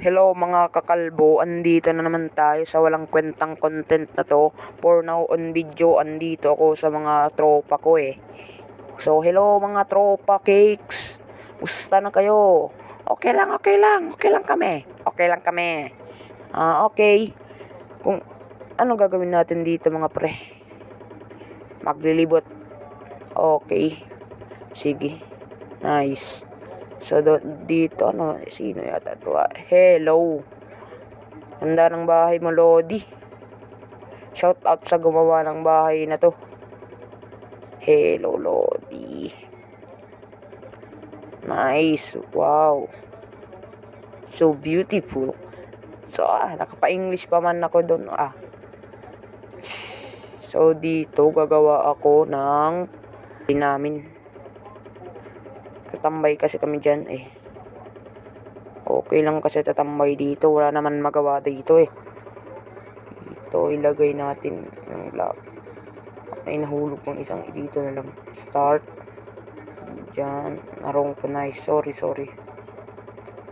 Hello mga kakalbo, andito na naman tayo sa walang kwentang content na to. For now on video, andito ako sa mga tropa ko eh. So hello mga tropa cakes, musta na kayo? Okay lang kami. Okay. Kung ano gagawin natin dito mga pre? Maglilibot. Okay. Sige. Nice. So, dito, sino yata to? Hello. Handa ng bahay mo, Lodi. Shout out sa gumawa ng bahay na to. Hello, Lodi. Nice. Wow. So beautiful. So, nakapa-English pa man ako doon. So, dito, gagawa ako ng namin. Tatambay kasi kami dyan eh. Okay lang kasi tatambay dito. Wala naman magawa dito eh. Dito ilagay natin ng block. Ay nahulog ng isang dito na lang. Start. Dyan. Narong po nice. Sorry.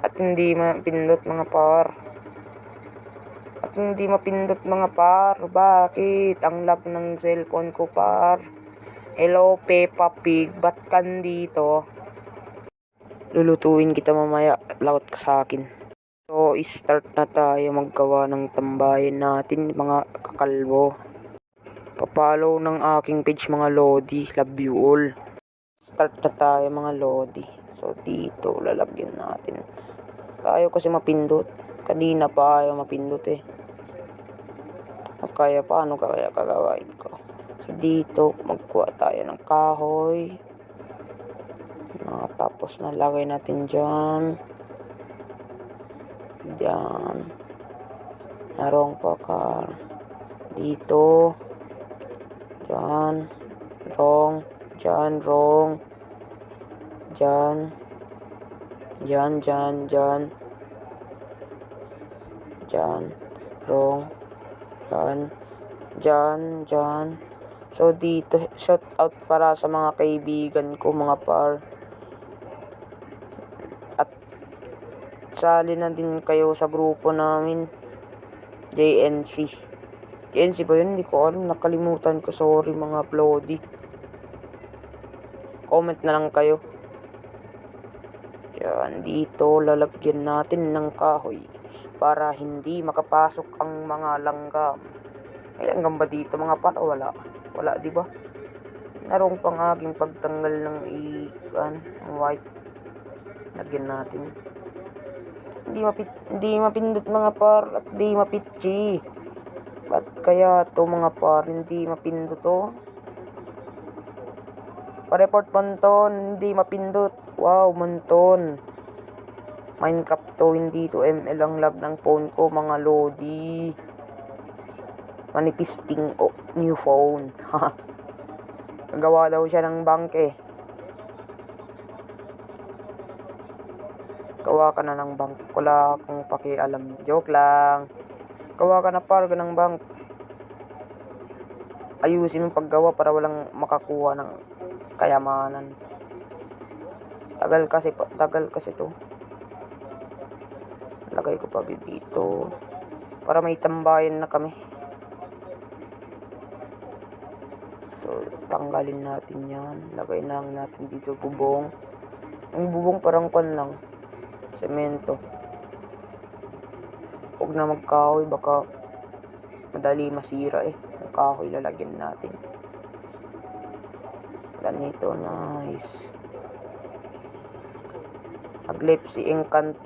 At hindi mapindot mga par. Bakit? Ang lag ng cellphone ko par. Hello Peppa Pig. Ba't kan dito? Lulutuin kita mamaya, lagot ka sa akin. So, start na tayo maggawa ng tambayan natin, mga kakalbo. Papalo ng aking page mga Lodi, love you all. Start na tayo mga Lodi. So, dito, lalagyan natin. Tayo kasi mapindot. Kanina pa ayaw mapindot eh. Kaya paano kaya kagawain ko? So, dito, magkuha tayo ng kahoy. Tapos nalagay natin dyan. Narong pakar. Dito. Dyan. Rong. Dyan. Rong. Dyan. Rong. Dyan. So dito, shout out para sa mga kaibigan ko mga par. Sali na din kayo sa grupo namin. JNC ba yun? Hindi ko alam. Nakalimutan ko. Sorry mga uploady. Comment na lang kayo. Yan. Dito lalagyan natin ng kahoy para hindi makapasok ang mga langgam. May langgam ba dito mga par? Wala diba? Narong pang aking pagtanggal ng white. Lagyan natin. Hindi mapindot mga par at di mapitchi. Ba't kaya to mga par hindi mapindot to? Pa-report Monton, hindi mapindot. Wow, Monton. Minecraft to, hindi to ML ang lag ng phone ko mga Lodi. Manifesting new phone. Nagawa daw siya ng bank eh. Gawa ka na ng bank. Wala akong pakialam. Joke lang. Gawa ka na par ng bank. Ayusin mo paggawa para walang makakuha ng kayamanan. Tagal kasi to. Lagay ko pa dito. Para may tambayan na kami. So, tanggalin natin yan. Lagay lang natin dito bubong. Yung bubong parang lang. Semento. Huwag na magkahoy, baka madali masira eh. Ang kahoy lalagyan natin. Ganito, nice. Nag-left si Encantadem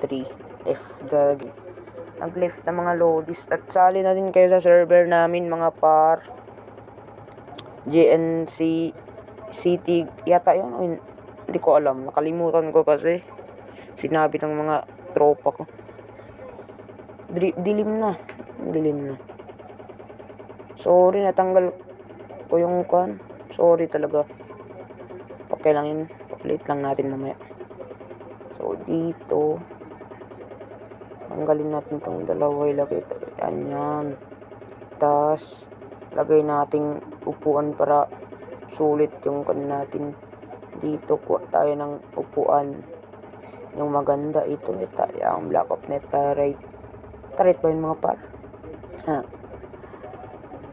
3. Nag-left na mga Lodis. At sali na din kayo sa server namin mga par. GNC City yata yun. Hindi ko alam. Nakalimutan ko kasi. Sinabi ng mga tropa ko. Dilim na. Sorry, natanggal ko yung Sorry talaga. Okay lang yun. Papalit lang natin mamaya. So, dito. Tanggalin natin itong dalawa. Ilagay ito. Yan. Tapos, lagay nating upuan para sulit yung natin. Dito kuha tayo ng upuan. Yung maganda ito, yung Black of Netherite. Tarit ba yung mga par?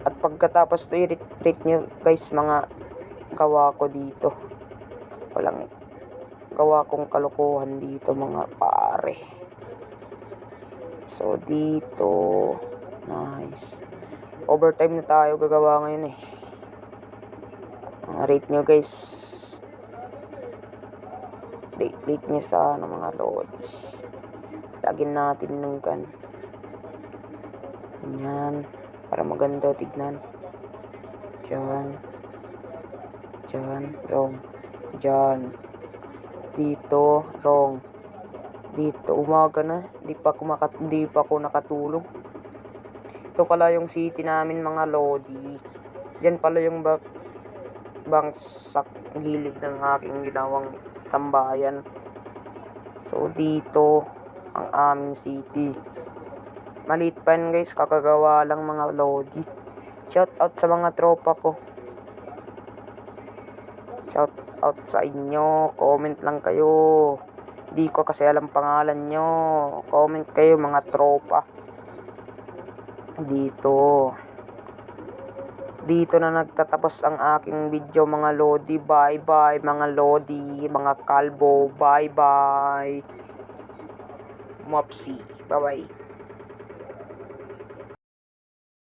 At pagkatapos ito, i-rate nyo guys mga gawa ko dito. Walang gawa kong kalokohan dito mga pare. So dito, nice. Overtime na tayo gagawa ngayon eh. Rate nyo guys. Rate nyo sa mga lodi. Lagyan natin ng kan. Ganyan. Para maganda tignan. Diyan. Diyan. Wrong. Diyan. Dito. Wrong. Dito. Umaga na. Hindi pa ako nakatulog. Ito pala yung city namin mga lodi. Diyan pala yung bangsak gilid ng aking ginawang tambayan. So dito ang aming city. Maliit pa yun guys, kakagawa lang mga lodi. Shout out sa mga tropa ko. Shout out sa inyo. Comment lang kayo. Di ko kasi alam pangalan nyo. Comment kayo mga tropa. Dito na nagtatapos ang aking video mga lodi. Bye bye mga lodi, mga kalbo. Bye bye. Mopsy. Bye bye.